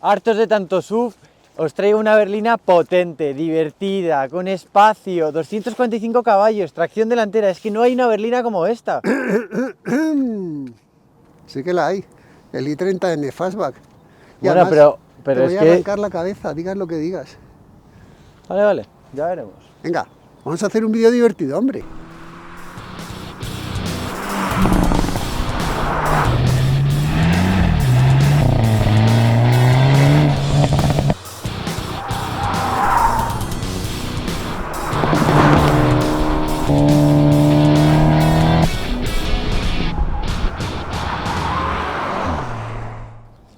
hartos de tanto SUV, os traigo una berlina potente, divertida, con espacio, 245 caballos, tracción delantera. Es que no hay una berlina como esta. Sí que la hay, el i30N Fastback. Y Bueno, además, pero te es voy a que... arrancar la cabeza, digas lo que digas. Vale, ya veremos. Venga, vamos a hacer un vídeo divertido, hombre.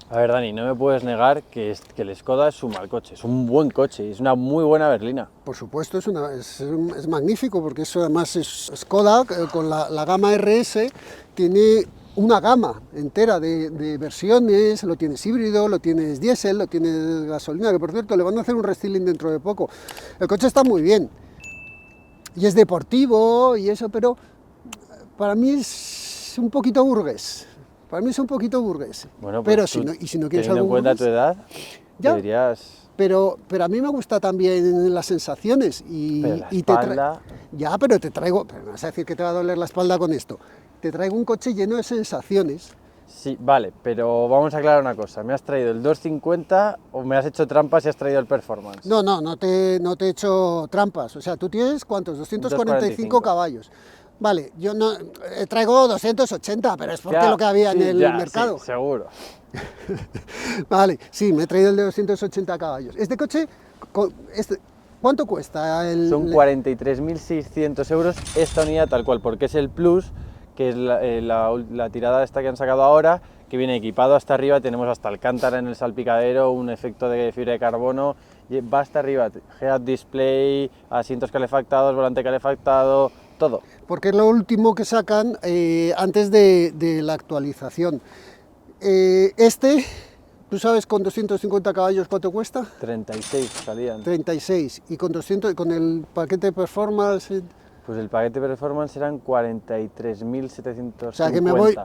A ver, Dani, no me puedes negar que el Skoda es un mal coche, es un buen coche, es una muy buena berlina. Por supuesto, es magnífico, porque eso además es Skoda, con la gama RS, tiene una gama entera de versiones, lo tienes híbrido, lo tienes diésel, lo tienes gasolina, que por cierto le van a hacer un restyling dentro de poco. El coche está muy bien, y es deportivo y eso, pero para mí es un poquito burgués. Para mí es un poquito burgués. Bueno, pues pero tú, si no quieres teniendo algo en cuenta burgués, tu edad, ya. deberías... Pero a mí me gusta también las sensaciones Pero la y espalda... Ya, pero te traigo... Pero me vas a decir que te va a doler la espalda con esto. Te traigo un coche lleno de sensaciones. Sí, vale, pero vamos a aclarar una cosa. ¿Me has traído el 250 o me has hecho trampas y has traído el Performance? No te he hecho trampas. O sea, tú tienes, ¿cuántos? 245 caballos. Vale, yo no traigo 280, pero es porque Ya, lo que había sí, en el ya, mercado. Sí, seguro. Vale, sí, me he traído el de 280 caballos. Este coche, ¿cuánto cuesta? Son 43.600 euros esta unidad tal cual, porque es el Plus, que es la tirada esta que han sacado ahora, que viene equipado hasta arriba, tenemos hasta alcántara en el salpicadero, un efecto de fibra de carbono, va hasta arriba, head display, asientos calefactados, volante calefactado, todo. Porque es lo último que sacan antes de la actualización. ¿Tú sabes con 250 caballos cuánto cuesta? 36 salían. 36. Y con el paquete Performance... Pues el paquete Performance eran 43.750. O sea que me voy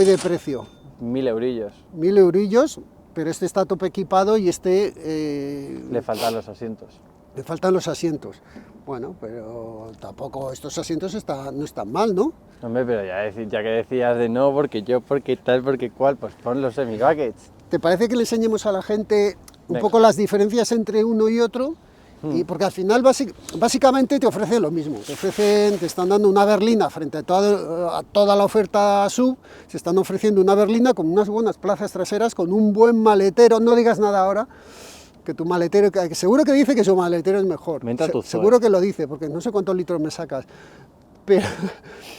de precio. 1.000 eurillos. 1.000 eurillos, pero este está a tope equipado y Le faltan los asientos. Le faltan los asientos. Bueno, pero tampoco estos asientos no están mal, ¿no? Hombre, pero ya que decías de no, porque yo, porque tal, porque cual, pues pon los semi-buckets. ¿Te parece que le enseñemos a la gente un poco las diferencias entre uno y otro? Y porque al final básicamente te ofrecen lo mismo, te están dando una berlina frente a toda la oferta SUV, se están ofreciendo una berlina con unas buenas plazas traseras, con un buen maletero, no digas nada ahora, que tu maletero, que seguro que dice que su maletero es mejor, seguro que lo dice, porque no sé cuántos litros me sacas, pero,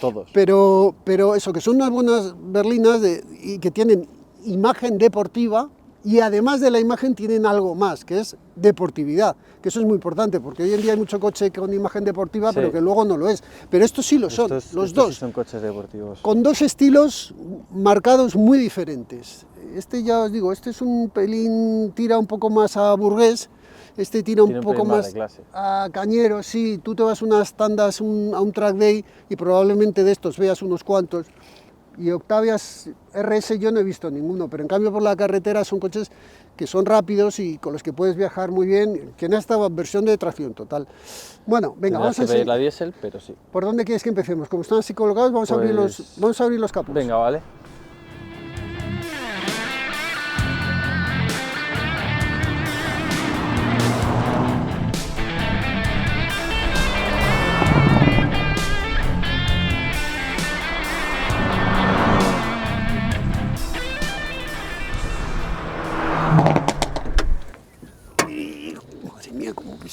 todos. Pero eso, que son unas buenas berlinas y que tienen imagen deportiva, y además de la imagen tienen algo más, que es deportividad, que eso es muy importante, porque hoy en día hay mucho coche con imagen deportiva, sí, pero que luego no lo es. Pero estos sí lo son, los dos. Sí son coches deportivos. Con dos estilos marcados muy diferentes. Este, ya os digo, este es un pelín, tira un poco más a burgués, este tira un poco más a cañero, sí, tú te vas unas tandas a un track day y probablemente de estos veas unos cuantos. Y Octavias RS yo no he visto ninguno, pero en cambio por la carretera son coches que son rápidos y con los que puedes viajar muy bien, que en esta versión de tracción total. Bueno, venga, vamos a pedir la diésel, pero sí. ¿Por dónde quieres que empecemos? Como están así colocados, vamos a abrir los capos. Venga, vale.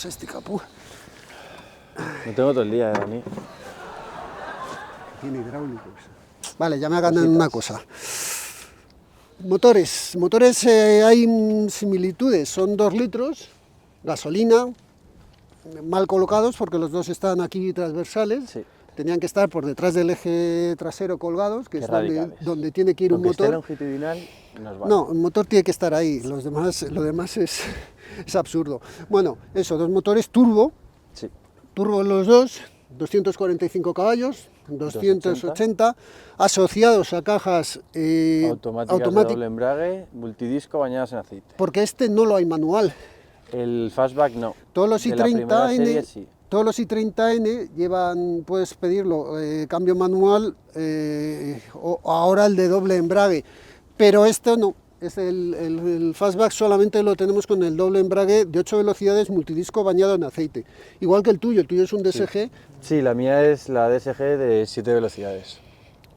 Este capó. No tengo todo el día, Dani. Tiene hidráulicos. Vale, ya me hagan una cosa. Motores hay similitudes, son 2 litros, gasolina, mal colocados porque los dos están aquí transversales. Sí. Tenían que estar por detrás del eje trasero colgados, que es donde tiene que ir un motor. Longitudinal, nos vale. No, el motor tiene que estar ahí, lo demás es absurdo. Bueno, eso, 2 motores turbo, sí, turbo los dos, 245 caballos, 280, asociados a cajas automáticas de doble embrague, multidisco bañadas en aceite. Porque este no lo hay manual. El fastback no. Todos los i30N, sí. todos los i30N llevan, puedes pedirlo, cambio manual, o ahora el de doble embrague, pero esto no. Es el fastback solamente lo tenemos con el doble embrague de 8 velocidades, multidisco bañado en aceite. Igual que el tuyo es un DSG. Sí, la mía es la DSG de 7 velocidades.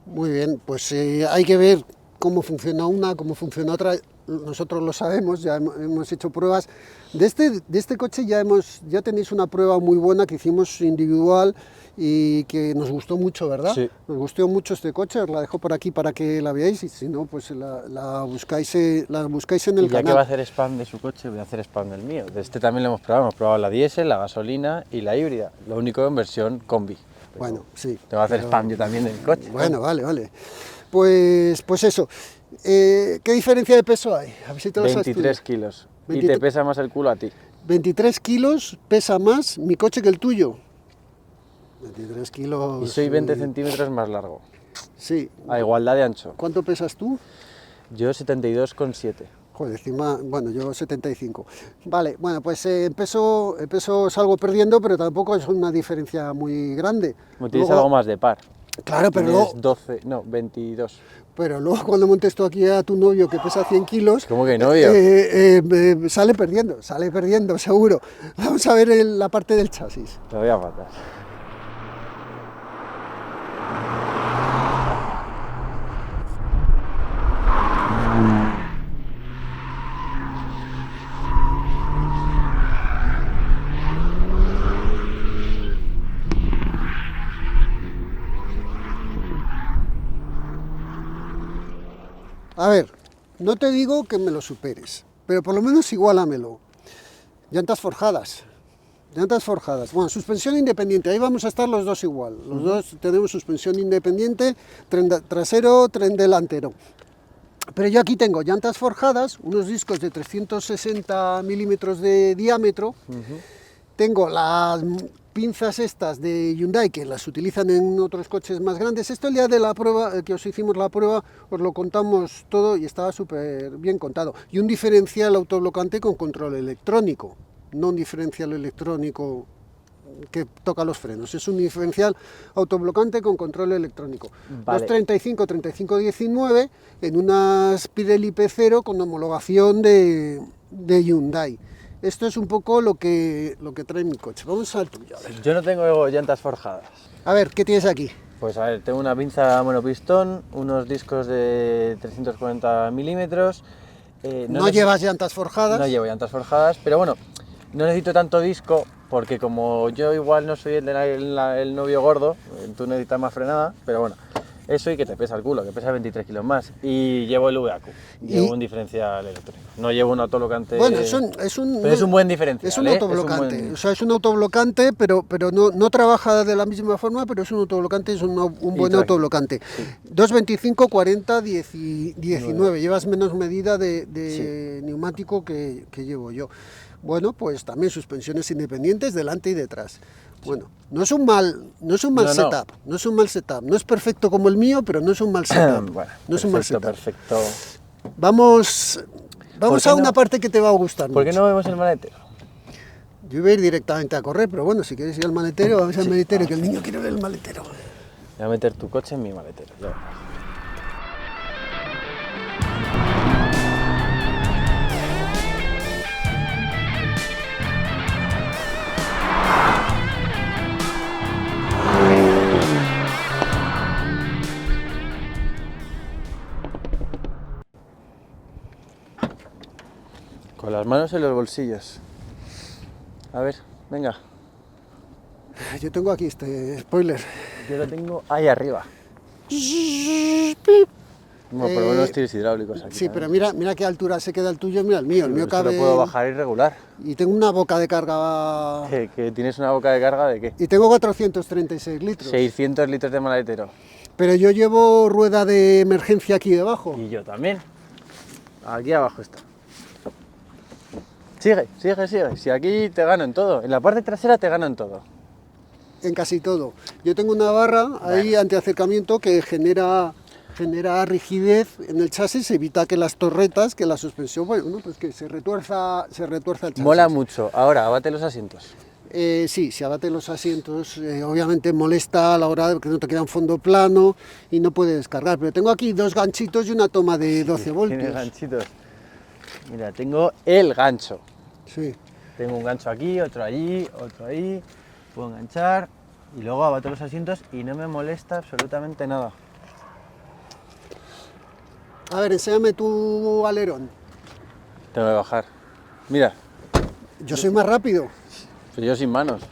Muy bien, pues hay que ver cómo funciona una, cómo funciona otra. Nosotros lo sabemos, ya hemos hecho pruebas. De este coche ya tenéis una prueba muy buena que hicimos individual y que nos gustó mucho, ¿verdad? Sí. Nos gustó mucho este coche, os la dejo por aquí para que la veáis y si no, pues la buscáis en el y ya canal. que va a hacer spam de su coche, voy a hacer spam del mío. De este también lo hemos probado la diésel, la gasolina y la híbrida, lo único en versión combi. Pero bueno, sí. Te voy a hacer spam yo también del coche. Bueno, vale. Pues eso. ¿Qué diferencia de peso hay? A ver si te lo sabes tú. 23 kilos. Y te pesa más el culo a ti. 23 kilos pesa más mi coche que el tuyo. 23 kilos... Y soy 20 centímetros más largo. Sí. A igualdad de ancho. ¿Cuánto pesas tú? Yo 72,7. Joder, encima, bueno, yo 75. Vale, bueno, pues en peso salgo perdiendo, pero tampoco es una diferencia muy grande. Como tienes algo más de par. Claro, pero luego... 22. Pero luego cuando montes tú aquí a tu novio que pesa 100 kilos... ¿Cómo que novio? Sale perdiendo, seguro. Vamos a ver la parte del chasis. Te voy a matar. A ver, no te digo que me lo superes, pero por lo menos igualamelo. Llantas forjadas. Bueno, suspensión independiente, ahí vamos a estar los dos igual. Los dos tenemos suspensión independiente, tren trasero, tren delantero. Pero yo aquí tengo llantas forjadas, unos discos de 360 milímetros de diámetro. Tengo las pinzas estas de Hyundai que las utilizan en otros coches más grandes. Esto el día de la prueba, que os hicimos la prueba, os lo contamos todo y estaba súper bien contado. Y un diferencial autoblocante con control electrónico, no un diferencial electrónico que toca los frenos, es un diferencial autoblocante con control electrónico. Vale. 235, 3519 en una Pirelli P0 con homologación de Hyundai. Esto es un poco lo que trae mi coche. Vamos al tuyo. A ver. Yo no tengo llantas forjadas. A ver, ¿qué tienes aquí? Pues a ver, tengo una pinza monopistón, unos discos de 340 milímetros. ¿No llevas llantas forjadas? No llevo llantas forjadas, pero bueno, no necesito tanto disco porque como yo igual no soy el novio gordo, tú necesitas más frenada, pero bueno, eso y que te pesa el culo, que pesa 23 kilos más. Y llevo el VAQ, llevo un diferencial electrónico. No llevo un autoblocante. Bueno, pero es un buen diferencial. Es un autoblocante, o sea, es un autoblocante, pero no trabaja de la misma forma, pero es un autoblocante, es un buen autoblocante. Sí. 225, 40, 19. Llevas menos medida de neumático que llevo yo. Bueno, pues también suspensiones independientes delante y detrás. Bueno, no es un mal setup, no es un mal setup, no es perfecto como el mío, pero no es un mal setup. Bueno, no es un mal setup. Perfecto. Vamos a una parte que te va a gustar mucho. ¿Por qué no vemos el maletero? Yo iba a ir directamente a correr, pero bueno, si quieres ir al maletero, vamos al maletero, que el niño quiere ver el maletero. Voy a meter tu coche en mi maletero, ya verás. Con las manos en los bolsillos. A ver, venga. Yo tengo aquí este spoiler. Yo lo tengo ahí arriba. Bueno, por lo menos tiros hidráulicos aquí. Sí, pero mira qué altura se queda el tuyo, mira el mío. El mío cabe... lo puedo bajar irregular. Y tengo una boca de carga... ¿Que tienes una boca de carga de qué? Y tengo 436 litros. 600 litros de maletero. Pero yo llevo rueda de emergencia aquí debajo. Y yo también. Aquí abajo está. Sigue. Si aquí te gano en todo. En la parte trasera te gano en todo. en casi todo. Yo tengo una barra ahí antiacercamiento que genera rigidez en el chasis, evita que las torretas, que la suspensión, bueno, pues que se retuerza el chasis. Mola mucho. Ahora, abate los asientos. Sí, si abate los asientos, obviamente molesta a la hora de que no te queda un fondo plano y no puede descargar. Pero tengo aquí 2 ganchitos y una toma de 12 voltios. Tienes ganchitos. Mira, tengo el gancho. Sí. Tengo un gancho aquí, otro allí, otro ahí. Puedo enganchar y luego abato los asientos y no me molesta absolutamente nada. A ver, enséñame tu alerón. Tengo que bajar. Mira. Yo soy más rápido. Pero yo sin manos.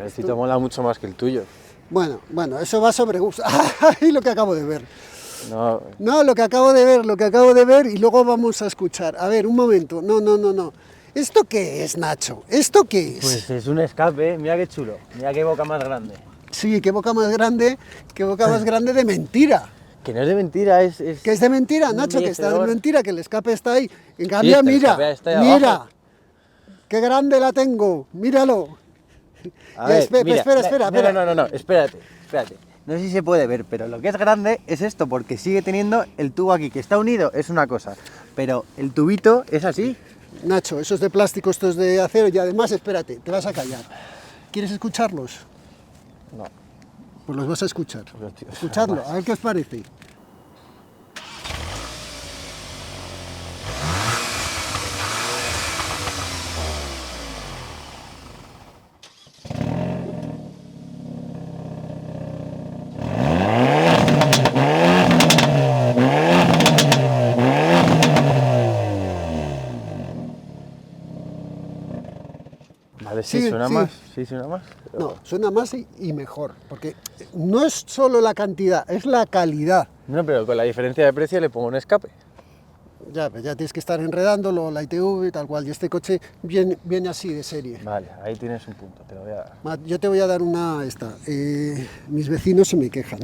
El sitio mola mucho más que el tuyo. Bueno, eso va sobre gusto. Ahí lo que acabo de ver. No, lo que acabo de ver y luego vamos a escuchar. A ver, un momento. No. ¿Esto qué es, Nacho? ¿Esto qué es? Pues es un escape, mira qué chulo. Mira qué boca más grande. Sí, qué boca más grande de mentira. Que no es de mentira, es... Que es de mentira, Nacho, que está de mentira, que el escape está ahí. En cambio, Sí, mira, abajo. Qué grande la tengo, míralo. A ver, espera. No, espérate. No sé si se puede ver, pero lo que es grande es esto, porque sigue teniendo el tubo aquí, que está unido, es una cosa, pero el tubito es así. Nacho, eso es de plástico, esto es de acero y además, espérate, te vas a callar. ¿Quieres escucharlos? No. Pues los vas a escuchar. Escuchadlo, a ver qué os parece. Vale, sí, suena más. No, suena más y mejor, porque no es solo la cantidad, es la calidad. No, pero con la diferencia de precio le pongo un escape. Ya tienes que estar enredándolo, la ITV, tal cual, y este coche viene así de serie. Vale, ahí tienes un punto, te lo voy a dar. Yo te voy a dar mis vecinos se me quejan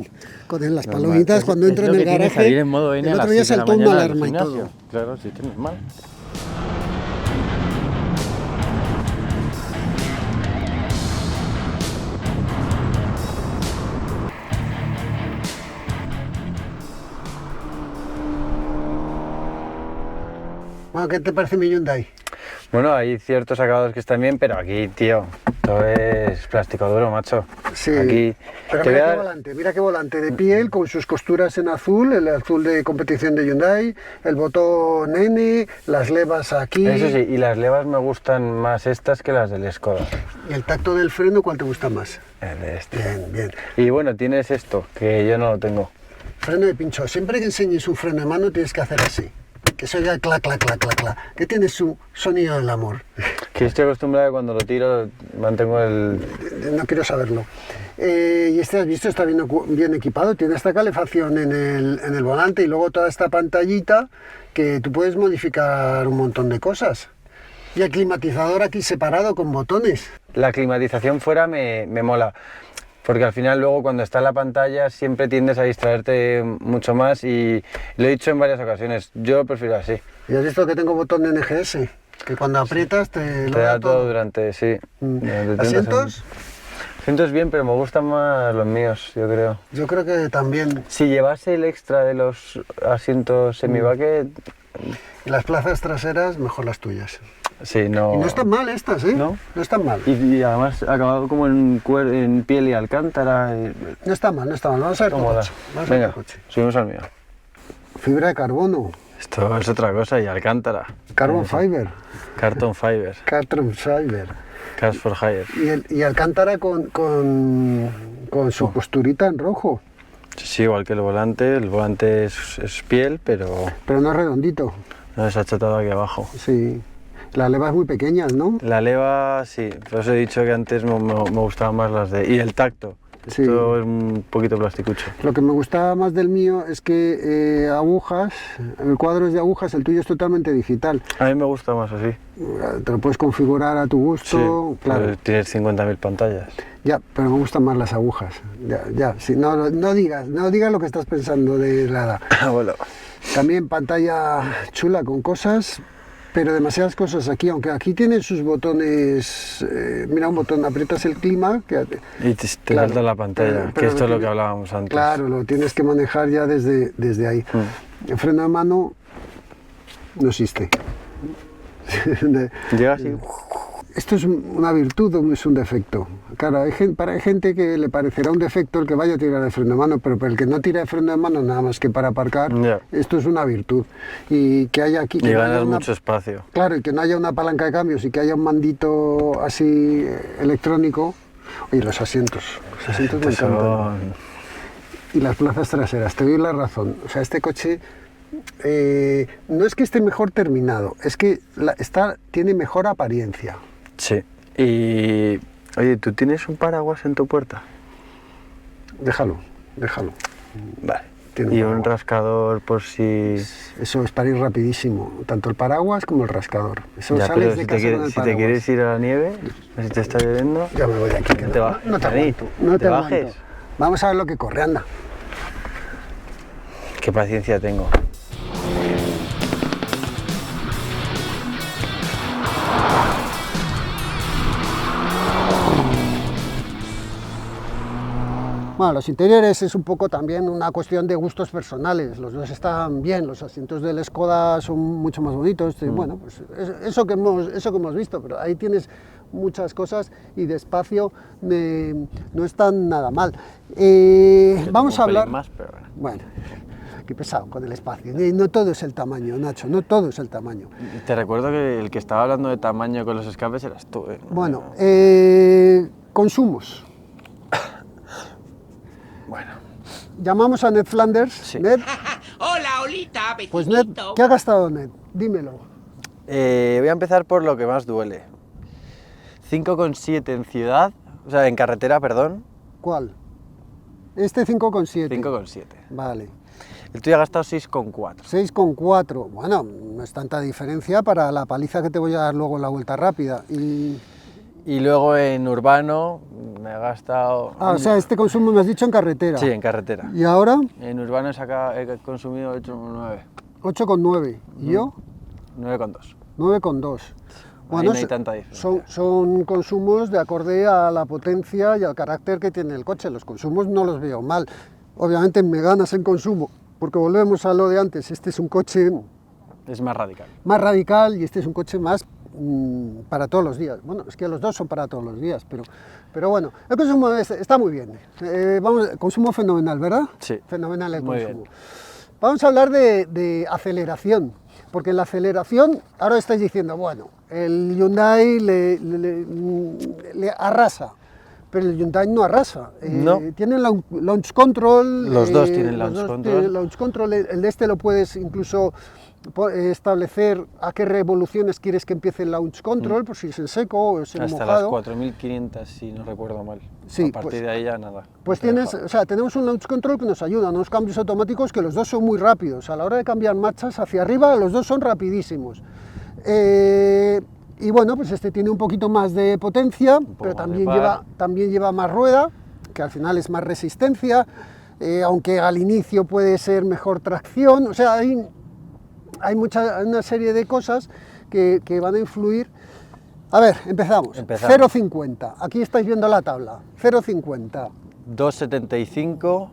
con las palomitas cuando entro en el garaje. Salir en modo N el otro día saltó una alarma y todo. Claro, sí, tienes mal. Bueno, ¿qué te parece mi Hyundai? Bueno, hay ciertos acabados que están bien, pero aquí, tío, todo es plástico duro, macho. Sí, aquí, pero mira qué volante de piel con sus costuras en azul, el azul de competición de Hyundai, el botón N, las levas aquí. Eso sí, y las levas me gustan más estas que las del Skoda. ¿Y el tacto del freno cuál te gusta más? El de este. Bien. Y bueno, tienes esto, que yo no lo tengo. Freno de pincho. Siempre que enseñes un freno de mano tienes que hacer así. Que se oiga clac, clac, clac, clac, clac. Que tiene su sonido del amor. Que estoy acostumbrado a que cuando lo tiro mantengo el... No quiero saberlo. Y este, has visto, está bien equipado. Tiene esta calefacción en el volante y luego toda esta pantallita que tú puedes modificar un montón de cosas. Y el climatizador aquí separado con botones. La climatización fuera me mola. Porque al final luego cuando está en la pantalla siempre tiendes a distraerte mucho más y lo he dicho en varias ocasiones, yo prefiero así. ¿Y has visto que tengo botón de NGS? Que cuando aprietas te lo da todo durante, sí. Durante ¿Asientos? Asientos bien, pero me gustan más los míos, yo creo. Yo creo que también. Si llevase el extra de los asientos semi-bucket... Y las plazas traseras, mejor las tuyas. Sí, no... Y no están mal estas, ¿eh? No están mal. Y además acabado como en piel y alcántara. No está mal. Vamos a ver cómoda. Venga, subimos al mío. Fibra de carbono. Esto es otra cosa, y alcántara. Carbon fiber. Carton fiber. Carton fiber. Cars for hire. Y alcántara con su posturita en rojo. Sí, igual que el volante es piel, pero... Pero no es redondito. No, es achatado aquí abajo. Sí. Las levas muy pequeñas, ¿no? La leva, sí. Pero os he dicho que antes me gustaban más las de... Y el tacto. Sí. Esto es un poquito plasticucho. Lo que me gustaba más del mío es que agujas, el cuadro es de agujas, el tuyo es totalmente digital. A mí me gusta más así. Te lo puedes configurar a tu gusto, sí, claro. Tienes 50.000 pantallas. Ya, pero me gustan más las agujas. Ya, sí, no digas lo que estás pensando de la edad. Bueno. También pantalla chula con cosas. pero demasiadas cosas aquí, aunque aquí tienen sus botones, mira un botón, aprietas el clima y te salta la pantalla, que esto es lo que hablábamos antes. Claro, lo tienes que manejar ya desde ahí. El freno de mano no existe. Llega así. Esto es una virtud o es un defecto. Claro, hay gente que le parecerá un defecto el que vaya a tirar el freno de mano, pero para el que no tira el freno de mano nada más que para aparcar, esto es una virtud. Y que haya aquí... Y ganas mucho espacio. Claro, y que no haya una palanca de cambios y que haya un mandito así electrónico. Oye, los asientos me encantan. Y las plazas traseras, te doy la razón. O sea, este coche... no es que esté mejor terminado, es que tiene mejor apariencia. Sí. Y... Oye, ¿tú tienes un paraguas en tu puerta? Déjalo. Vale. Y un rascador por si... Eso es para ir rapidísimo, tanto el paraguas como el rascador. Eso ya, sales pero de casa con el si te quieres ir a la nieve, si te está lloviendo... Ya me voy de aquí. No te bajes. No te bajes. Vamos a ver lo que corre, anda. Qué paciencia tengo. Bueno, los interiores es un poco también una cuestión de gustos personales, los dos están bien, los asientos del Skoda son mucho más bonitos, bueno, pues eso que hemos visto, pero ahí tienes muchas cosas y de espacio no están nada mal. Vamos a hablar... Más, pero... Bueno, qué pesado con el espacio, no todo es el tamaño, Nacho, no todo es el tamaño. Te recuerdo que el que estaba hablando de tamaño con los escapes eras tú, ¿eh? Bueno, consumos. Bueno. Llamamos a Ned Flanders. Sí. Ned. Hola, Olita, vecinito. Pues Ned, ¿qué ha gastado Ned? Dímelo. Voy a empezar por lo que más duele. 5,7 en ciudad, o sea, en carretera, perdón. ¿Cuál? Este 5,7. 5,7. Vale. El tuyo ha gastado 6,4. 6,4. Bueno, no es tanta diferencia para la paliza que te voy a dar luego en la vuelta rápida. Y luego en urbano me he gastado... O sea, este consumo me has dicho en carretera. Sí, en carretera. ¿Y ahora? En urbano he consumido 8,9. 8,9. ¿Y yo? 9,2. 9,2. Bueno, no hay tanta diferencia. Son consumos de acorde a la potencia y al carácter que tiene el coche. Los consumos no los veo mal. Obviamente me ganas en consumo, porque volvemos a lo de antes. Este es un coche... Es más radical. Más radical y este es un coche más para todos los días. Bueno, es que los dos son para todos los días, pero bueno, el consumo está muy bien. Consumo fenomenal, ¿verdad? Sí. Fenomenal el muy consumo. Bien. Vamos a hablar de aceleración, porque en la aceleración ahora estáis diciendo, bueno, el Hyundai le arrasa, pero el Hyundai no arrasa. No. Tiene launch control. Los dos tienen launch control. El de este lo puedes incluso establecer a qué revoluciones quieres que empiece el launch control, por si es en seco o es en mojado. Hasta las 4.500, si no recuerdo mal. Sí, a partir de ahí ya nada. Pues tenemos un launch control que nos ayuda, unos cambios automáticos que los dos son muy rápidos. A la hora de cambiar marchas hacia arriba, los dos son rapidísimos. Y bueno, pues este tiene un poquito más de potencia, pero también lleva más rueda, que al final es más resistencia, aunque al inicio puede ser mejor tracción. O sea, hay una serie de cosas que van a influir. A ver, empezamos. 0,50. Aquí estáis viendo la tabla. 0,50. 2,75,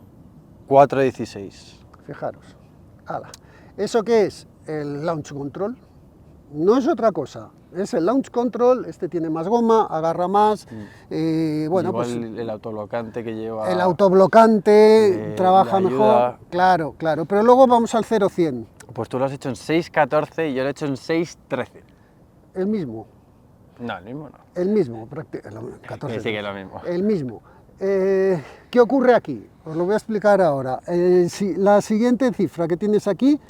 4,16. Fijaros. Ala. ¿Eso qué es? El launch control. No es otra cosa. Es el launch control. Este tiene más goma, agarra más. Bueno, igual pues el autoblocante que lleva. El autoblocante trabaja mejor. Claro. Pero luego vamos al 0-100. Pues tú lo has hecho en 6,14 y yo lo he hecho en 6,13. El mismo. No, el mismo no. El mismo, 14. Sí, que es lo mismo. El mismo. ¿Qué ocurre aquí? Os lo voy a explicar ahora. La siguiente cifra que tienes aquí...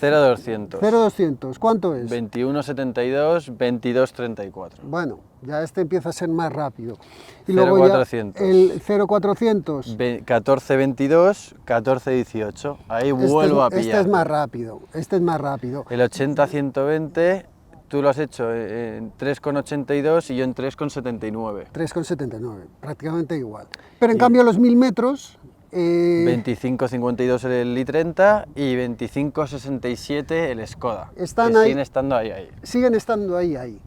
0,200. 0,200. ¿Cuánto es? 21,72, 22,34. Bueno, ya este empieza a ser más rápido. Y 0,400. El 0,400. 14,22, 14,18. Ahí vuelvo a pillar. Este es más rápido. El 80-120... Tú lo has hecho en 3,82 y yo en 3,79. 3,79, prácticamente igual. Pero en cambio los 1000 metros 25,52 el i30 y 25,67 el Skoda. Están ahí, siguen estando ahí. Siguen estando ahí.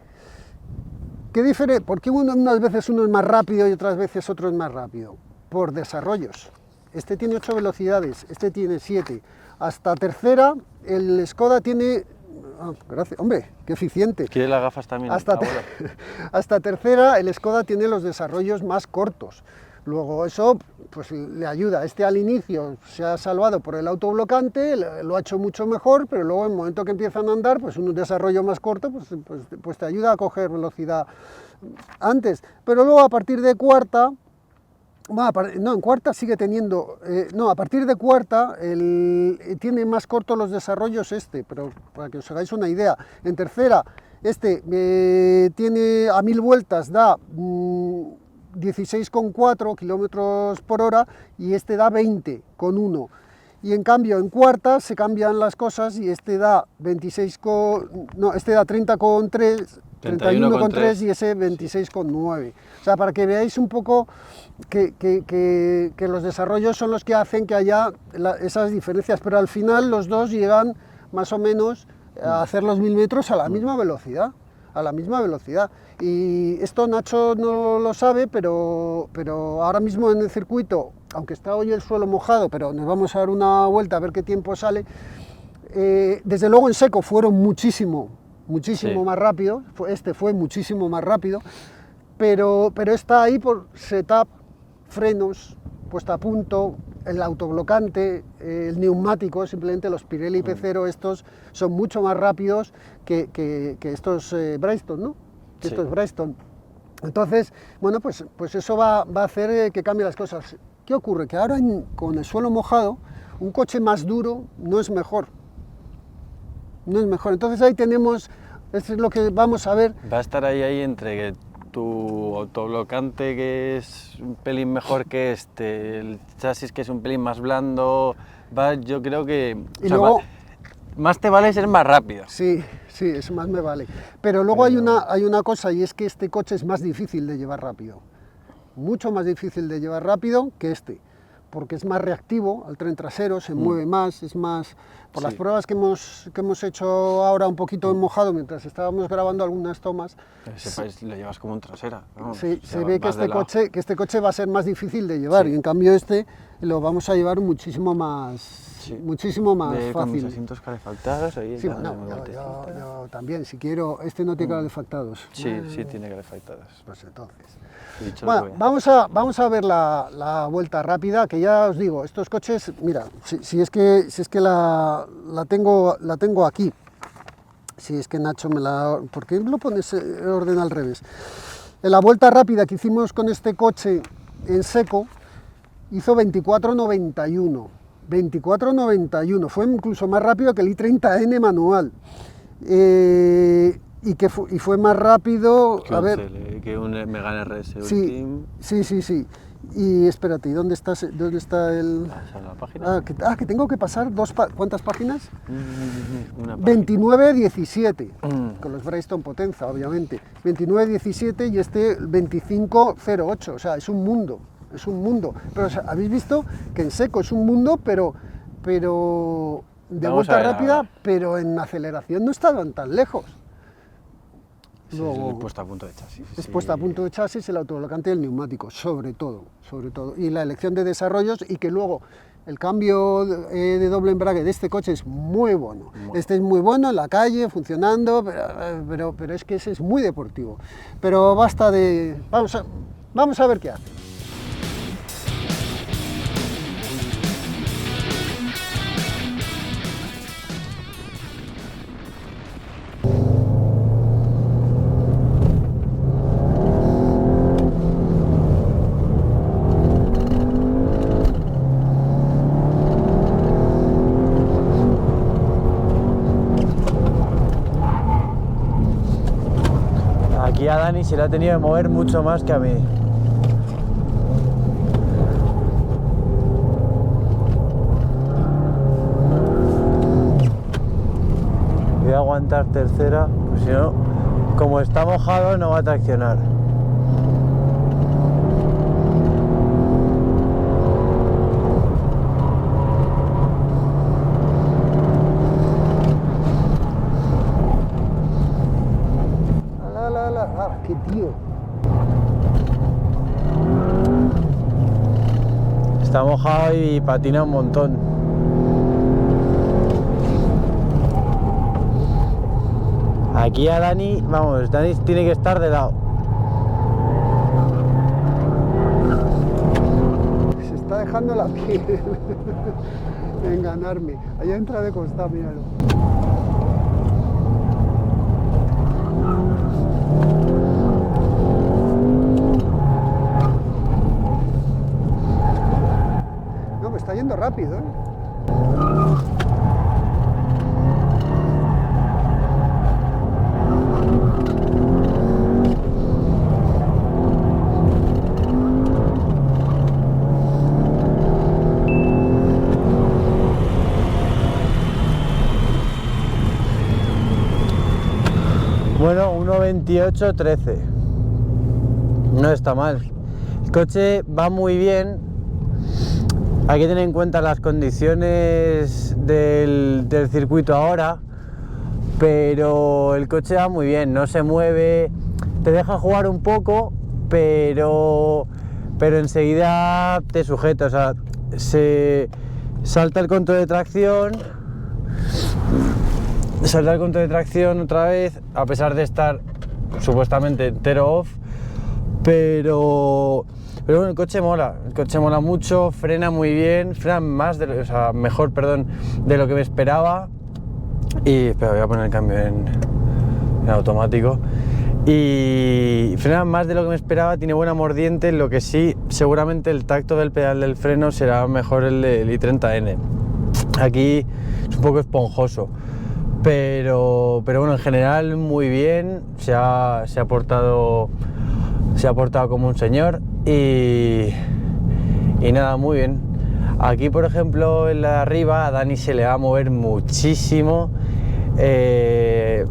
¿Qué diferencia? ¿Por qué unas veces uno es más rápido y otras veces otro es más rápido? Por desarrollos. Este tiene 8 velocidades, este tiene 7. Hasta tercera, el Skoda tiene... gracias, hombre, qué eficiente. ¿Quiere las gafas también? Hasta tercera, el Skoda tiene los desarrollos más cortos. Luego eso pues le ayuda. Este al inicio se ha salvado por el autoblocante, lo ha hecho mucho mejor, pero luego en el momento que empiezan a andar, pues un desarrollo más corto pues te ayuda a coger velocidad antes. Pero luego a partir de cuarta, en cuarta sigue teniendo, a partir de cuarta tiene más cortos los desarrollos pero para que os hagáis una idea. En tercera, tiene a 1000 vueltas, da 16,4 kilómetros por hora y este da 20,1. Y en cambio en cuarta se cambian las cosas y este da 30,3, 31,3 y ese 26,9. O sea, para que veáis un poco que los desarrollos son los que hacen que haya esas diferencias, pero al final los dos llegan más o menos a hacer los 1000 metros a la misma velocidad. Y esto Nacho no lo sabe, pero ahora mismo en el circuito, aunque está hoy el suelo mojado, pero nos vamos a dar una vuelta a ver qué tiempo sale, desde luego en seco fueron muchísimo más rápido, fue muchísimo más rápido, pero está ahí por setup, frenos, puesta a punto, el autoblocante, el neumático, simplemente los Pirelli P0 estos son mucho más rápidos que estos Bridgestone, ¿no? Estos Bridgestone. Entonces, bueno, pues eso va a hacer que cambie las cosas. ¿Qué ocurre? Que ahora con el suelo mojado, un coche más duro no es mejor. Entonces ahí tenemos, esto es lo que vamos a ver. Va a estar ahí entre tu autoblocante, que es un pelín mejor que el chasis, que es un pelín más blando, yo creo que... Y luego, más te vale ser más rápido. Sí, eso más me vale. Pero luego hay una cosa, y es que este coche es más difícil de llevar rápido. Mucho más difícil de llevar rápido que porque es más reactivo al tren trasero, se mueve más, es más... Por las pruebas que hemos hecho ahora un poquito en mojado mientras estábamos grabando algunas tomas... Lo llevas como un trasera. Sí, se ve que este coche va a ser más difícil de llevar, y en cambio lo vamos a llevar muchísimo más fácil. Con mis asientos calefactados. Sí, bueno, yo también, si quiero... Este no tiene calefactados. Sí, tiene calefactados. Pues entonces... Bueno, vamos a ver la vuelta rápida, que ya os digo, estos coches, mira, si es que la tengo aquí, si es que Nacho ¿por qué lo pones en orden al revés? En la vuelta rápida que hicimos con este coche en seco, hizo 24,91, fue incluso más rápido que el i30N manual. Y fue más rápido, que un Megane RS Ultim. Sí. Y espérate, ¿dónde está el...? ¿La página? Que tengo que pasar ¿cuántas páginas? 29-17. Con los Bridgestone Potenza, obviamente. 29-17 y este 25-08, o sea, es un mundo. Pero o sea, habéis visto que en seco es un mundo, pero de vuelta rápida, pero en aceleración no estaban tan lejos. Luego, puesta a punto de chasis. Es puesta a punto de chasis, el autoblocante y el neumático, sobre todo. Y la elección de desarrollos, y que luego el cambio de doble embrague de este coche es muy bueno. Este es muy bueno en la calle, funcionando, pero es que ese es muy deportivo. Pero basta de... Vamos a ver qué hace. Aquí a Dani se le ha tenido que mover mucho más que a mí. Voy a aguantar tercera, pues si no, como está mojado no va a traccionar. qué tío. Está mojado y patina un montón. Aquí a Dani, vamos, Dani tiene que estar de lado. Se está dejando la piel en ganarme. Allá entra de costado, míralo. No, me está yendo rápido, ¿eh? Bueno, 1.28.13. No está mal. El coche va muy bien. Hay que tener en cuenta las condiciones del circuito ahora, pero el coche va muy bien, no se mueve, te deja jugar un poco, pero enseguida te sujeta, o sea, se salta el control de tracción. Salta el control de tracción otra vez, a pesar de estar supuestamente entero off, pero bueno, el coche mola mucho, frena muy bien, frena más, o sea, mejor, perdón, de lo que me esperaba. Y espera, voy a poner el cambio en automático. Y frena más de lo que me esperaba, tiene buena mordiente, lo que sí, seguramente el tacto del pedal del freno será mejor el del i30N. Aquí es un poco esponjoso. Pero bueno, en general muy bien, se ha portado como un señor y nada, muy bien. Aquí, por ejemplo, en la de arriba a Dani se le va a mover muchísimo.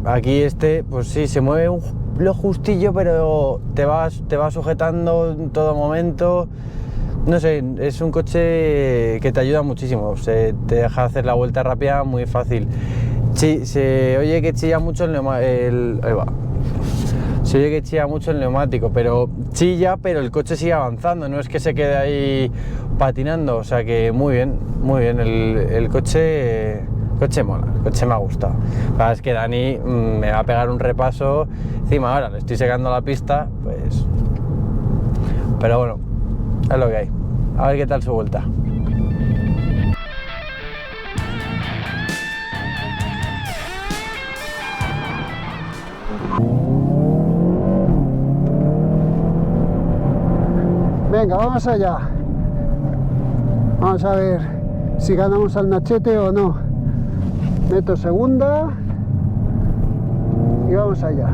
Aquí pues sí, se mueve lo justillo, pero te va sujetando en todo momento. No sé, es un coche que te ayuda muchísimo, te deja hacer la vuelta rápida muy fácil. Sí, se oye que chilla mucho el neumático, pero chilla, pero el coche sigue avanzando, no es que se quede ahí patinando, o sea que muy bien, el coche mola, el coche me ha gustado. La verdad es que Dani me va a pegar un repaso, encima ahora le estoy secando la pista, pues... Pero bueno, es lo que hay, a ver qué tal su vuelta. Venga, vamos allá. Vamos a ver si ganamos al Nachete o no. Meto segunda y vamos allá.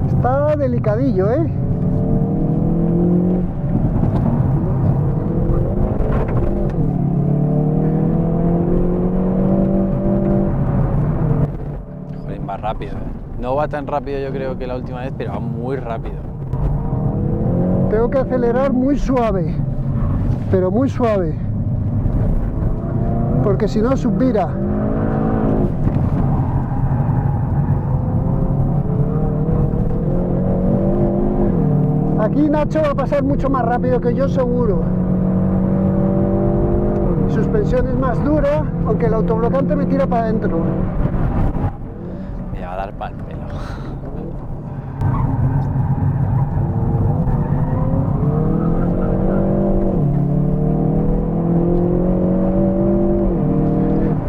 Está delicadillo, ¿eh? Joder, más rápido, ¿eh? No va tan rápido yo creo que la última vez, pero va muy rápido. Tengo que acelerar muy suave, pero muy suave, porque si no subvira. Aquí Nacho va a pasar mucho más rápido que yo, seguro. Suspensión es más dura, aunque el autoblocante me tira para adentro. Me va a dar pal pelo.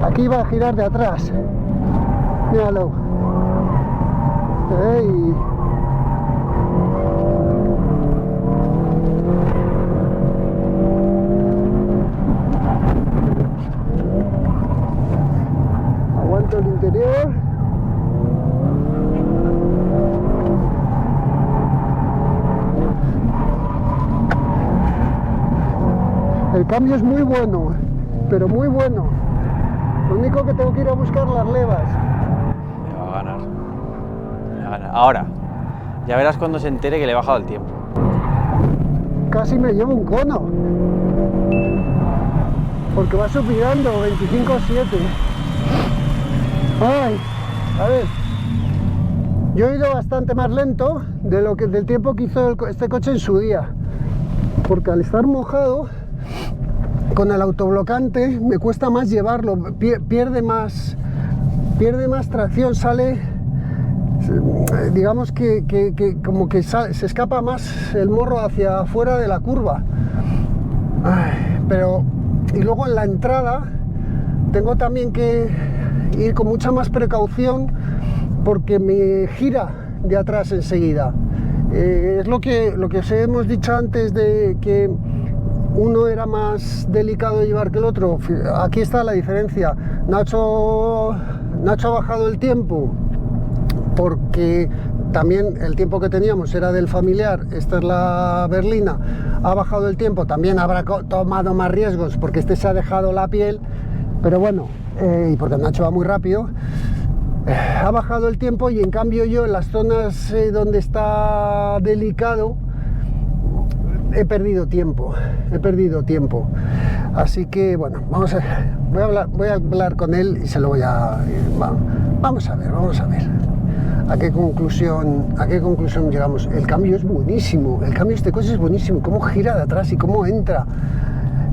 Aquí va a girar de atrás. Míralo. ¡Ey! Aguanto el interior. El cambio es muy bueno, pero muy bueno. Lo único que tengo que ir a buscar las levas. Me va a ganar. Ahora, ya verás cuando se entere que le he bajado el tiempo. Casi me llevo un cono. Porque va subirando 25-7. Ay, a ver. Yo he ido bastante más lento del tiempo que hizo este coche en su día, porque al estar mojado, con el autoblocante me cuesta más llevarlo, pierde más tracción, sale, digamos que como que se escapa más el morro hacia afuera de la curva. Y luego en la entrada tengo también que ir con mucha más precaución porque me gira de atrás enseguida. Es lo que os hemos dicho antes de que uno era más delicado de llevar que el otro. Aquí está la diferencia. Nacho ha bajado el tiempo porque también el tiempo que teníamos era del familiar, esta es la berlina, ha bajado el tiempo, también habrá tomado más riesgos porque este se ha dejado la piel, pero bueno, y porque Nacho va muy rápido, ha bajado el tiempo y en cambio yo en las zonas donde está delicado he perdido tiempo, así que bueno, voy a hablar con él y se lo voy a... Vamos a ver. ¿A qué conclusión llegamos? El cambio es buenísimo, el cambio de este coche es buenísimo, cómo gira de atrás y cómo entra.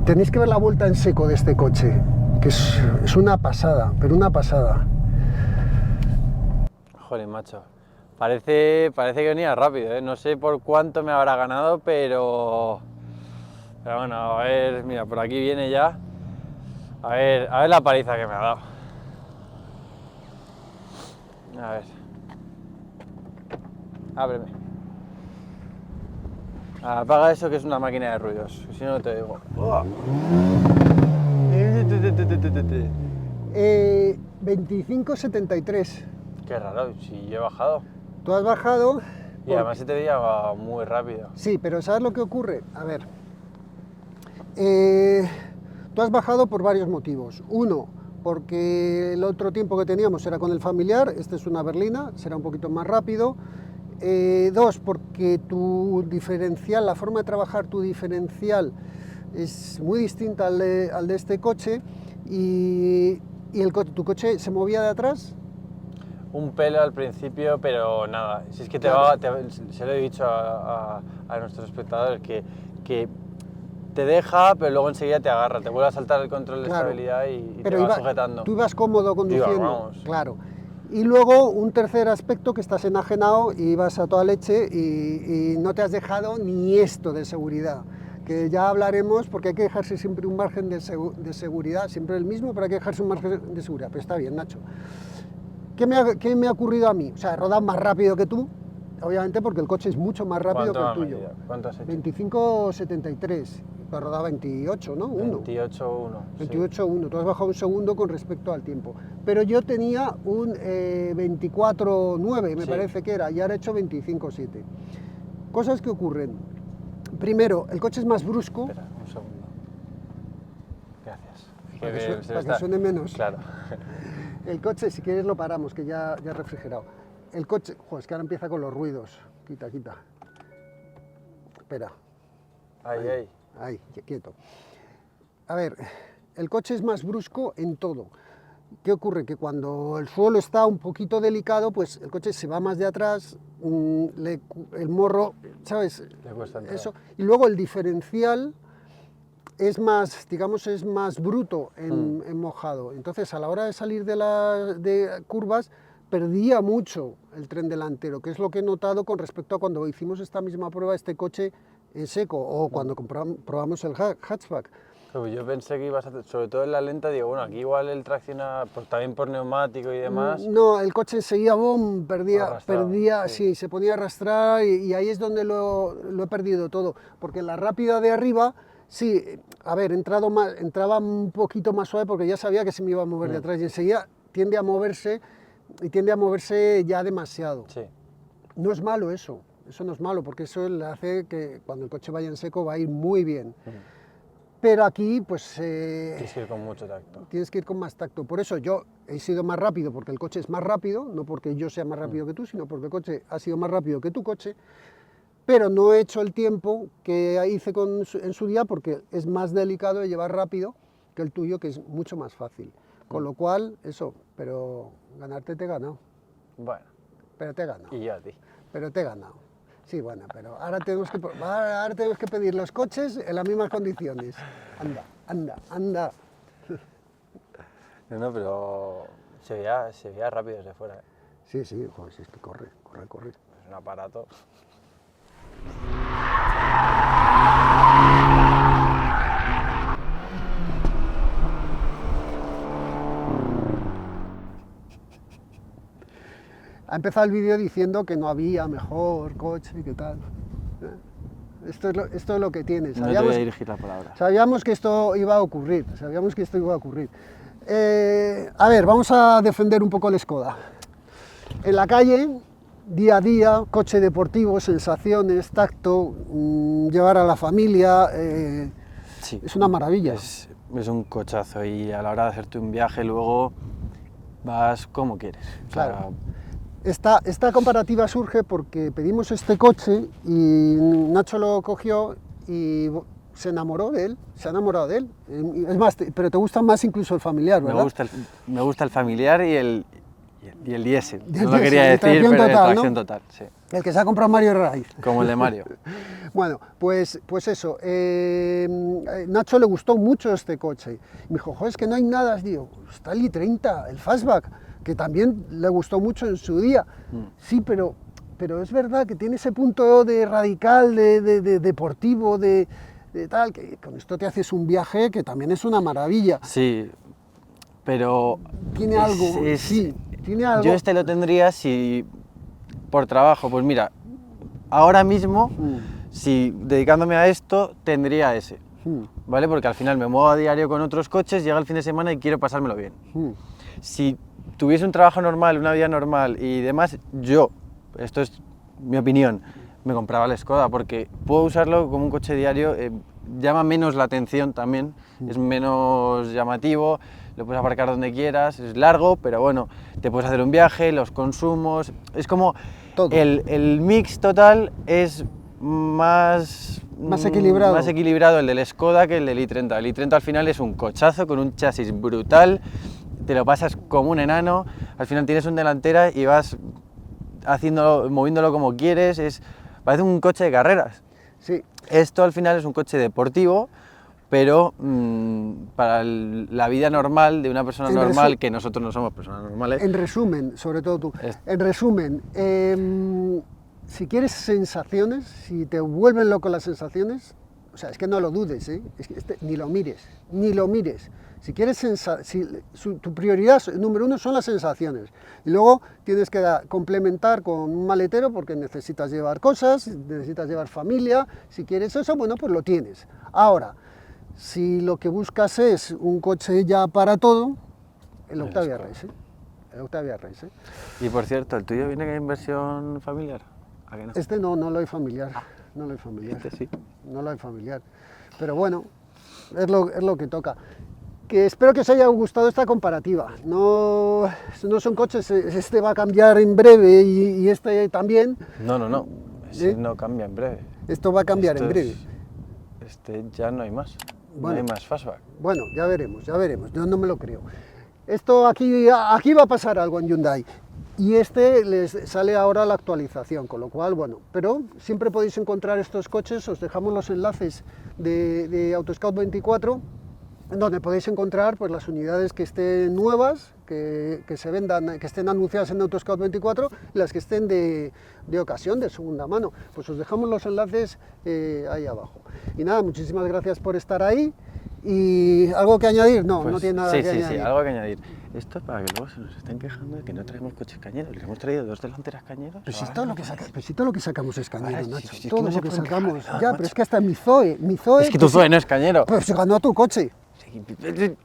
Tenéis que ver la vuelta en seco de este coche, que es una pasada, pero una pasada. Joder, macho, parece que venía rápido, ¿eh? No sé por cuánto me habrá ganado, pero bueno, a ver, mira, por aquí viene ya, a ver la paliza que me ha dado. A ver. Ábreme. Apaga eso que es una máquina de ruidos, si no, no te digo. 25,73. Qué raro, si yo he bajado. Tú has bajado... Y además se te veía muy rápido. Sí, pero ¿sabes lo que ocurre? A ver, tú has bajado por varios motivos. Uno, porque el otro tiempo que teníamos era con el familiar, este es una berlina, será un poquito más rápido. Dos, porque tu diferencial, la forma de trabajar tu diferencial es muy distinta al de este coche y tu coche se movía de atrás. Un pelo al principio, pero nada, si es que se lo he dicho a nuestros espectadores que te deja, pero luego enseguida te agarra, te vuelve a saltar el control de estabilidad y te va sujetando. Tú ibas cómodo conduciendo, vamos. Claro. Y luego un tercer aspecto, que estás enajenado y vas a toda leche y no te has dejado ni esto de seguridad, que ya hablaremos, porque hay que dejarse siempre un margen de seguridad, siempre el mismo, pero hay que dejarse un margen de seguridad. Pero está bien, Nacho. ¿Qué me ha ocurrido a mí? O sea, he rodado más rápido que tú, obviamente porque el coche es mucho más rápido que el tuyo. ¿Cuánto has hecho? 25,73, pero rodaba 28, ¿no? 28,1. 28,1, tú has bajado un segundo con respecto al tiempo. Pero yo tenía un 24,9, me parece que era, y ahora he hecho 25,7. Cosas que ocurren. Primero, el coche es más brusco. Espera, un segundo. Gracias. Para que suene menos. Claro. El coche, si quieres lo paramos, que ya he refrigerado. El coche, joder, es que ahora empieza con los ruidos. Quita. Espera. Ahí, quieto. A ver, el coche es más brusco en todo. ¿Qué ocurre? Que cuando el suelo está un poquito delicado, pues el coche se va más de atrás, el morro, ¿sabes? Le cuesta entrar. Eso. Y luego el diferencial es más, digamos, es más bruto en mojado. Entonces, a la hora de salir de curvas, perdía mucho el tren delantero, que es lo que he notado con respecto a cuando hicimos esta misma prueba, este coche en seco, o cuando probamos el hatchback. Yo pensé que ibas a hacer, sobre todo en la lenta, digo, bueno, aquí igual el tracciona también por neumático y demás. No, el coche enseguida, perdía, sí, se podía arrastrar y ahí es donde lo he perdido todo, porque en la rápida de arriba, sí, a ver, entraba un poquito más suave porque ya sabía que se me iba a mover de atrás y enseguida tiende a moverse ya demasiado. Sí. No es malo eso no es malo, porque eso le hace que cuando el coche vaya en seco va a ir muy bien. Pero aquí, pues... tienes que ir con mucho tacto. Tienes que ir con más tacto. Por eso yo he sido más rápido, porque el coche es más rápido, no porque yo sea más rápido que tú, sino porque el coche ha sido más rápido que tu coche, pero no he hecho el tiempo que hice en su día, porque es más delicado de llevar rápido que el tuyo, que es mucho más fácil. Con lo cual, eso, pero ganarte te he ganado. Bueno, Pero te he ganado. Y yo a ti. Pero te he ganado. Sí, bueno, pero ahora tenemos que pedir los coches en las mismas condiciones. Anda. No, pero se veía rápido desde fuera. Sí, joder, sí, es que corre. Es un aparato. Ha empezado el vídeo diciendo que no había mejor coche y qué tal. Esto es lo que tiene. No te voy a dirigir la palabra. Sabíamos que esto iba a ocurrir. A ver, vamos a defender un poco el Skoda. En la calle, día a día, coche deportivo, sensaciones, tacto, llevar a la familia, Sí, es una maravilla. Es un cochazo y a la hora de hacerte un viaje luego vas como quieres. O sea, Claro. Esta comparativa surge porque pedimos este coche y Nacho lo cogió y se enamoró de él, Es más, pero te gusta más incluso el familiar, ¿verdad? me gusta el familiar y el diésel. El No lo quería diésel, decir, tracción pero de total, tracción ¿no? total, sí. El que se ha comprado Mario Raiz. Como el de Mario. Bueno, pues eso, Nacho le gustó mucho este coche. Y me dijo, joder, es que no hay nada. Digo, está el i30, el fastback, que también le gustó mucho en su día. Sí, pero es verdad que tiene ese punto de radical, de deportivo, de tal, que con esto te haces un viaje que también es una maravilla. Sí, pero... Tiene algo, sí, tiene algo. Yo lo tendría si por trabajo, pues mira, ahora mismo, si dedicándome a esto, tendría ese, ¿vale? Porque al final me muevo a diario con otros coches, llega el fin de semana y quiero pasármelo bien. Si tuviese un trabajo normal, una vida normal y demás, esto es mi opinión, me compraba el Skoda porque puedo usarlo como un coche diario, llama menos la atención también, es menos llamativo, lo puedes aparcar donde quieras, es largo, pero bueno, te puedes hacer un viaje, los consumos, es como Todo. El mix total es más equilibrado el del Skoda que el del i30. El i30 al final es un cochazo con un chasis brutal, te lo pasas como un enano, al final tienes un delantera y vas moviéndolo como quieres, parece un coche de carreras. Sí. Esto al final es un coche deportivo, pero para la vida normal de una persona normal, que nosotros no somos personas normales. En resumen, sobre todo tú, en resumen, si quieres sensaciones, si te vuelven loco las sensaciones, o sea, es que no lo dudes, es que ni lo mires. Si quieres tu prioridad número uno son las sensaciones. Y luego tienes que complementar con un maletero porque necesitas llevar cosas, necesitas llevar familia. Si quieres eso, bueno, pues lo tienes. Ahora, si lo que buscas es un coche ya para todo, el Octavia Race. Y por cierto, ¿el tuyo viene en versión familiar? ¿A que no? Este no lo hay familiar. Este sí. No lo hay familiar. Pero bueno, es lo que toca. Que espero que os haya gustado esta comparativa. No son coches, este va a cambiar en breve y este también. No. Ese no cambia en breve. Esto va a cambiar en breve. Este ya no hay más. Bueno, no hay más fastback. Bueno, ya veremos. Yo no me lo creo. Esto aquí va a pasar algo en Hyundai. Y les sale ahora la actualización, con lo cual, bueno, pero siempre podéis encontrar estos coches, os dejamos los enlaces de Autoscout 24, donde podéis encontrar pues, las unidades que estén nuevas, que se vendan, que estén anunciadas en Autoscout 24, y las que estén de ocasión, de segunda mano. Pues os dejamos los enlaces ahí abajo. Y nada, muchísimas gracias por estar ahí. ¿Y algo que añadir? No, pues, no tiene nada que añadir. Sí, algo que añadir. Esto es para que luego se nos estén quejando de que no traemos coches cañeros. Les hemos traído 2 delanteras cañeros. Pero si todo lo que sacamos es cañero, ahora, Nacho. si es todo que no lo que se pueden sacamos. quejar, Ya, macho. pero es que hasta mi Zoe... Es que tu Zoe no es cañero. Pues se ganó a tu coche. Sí,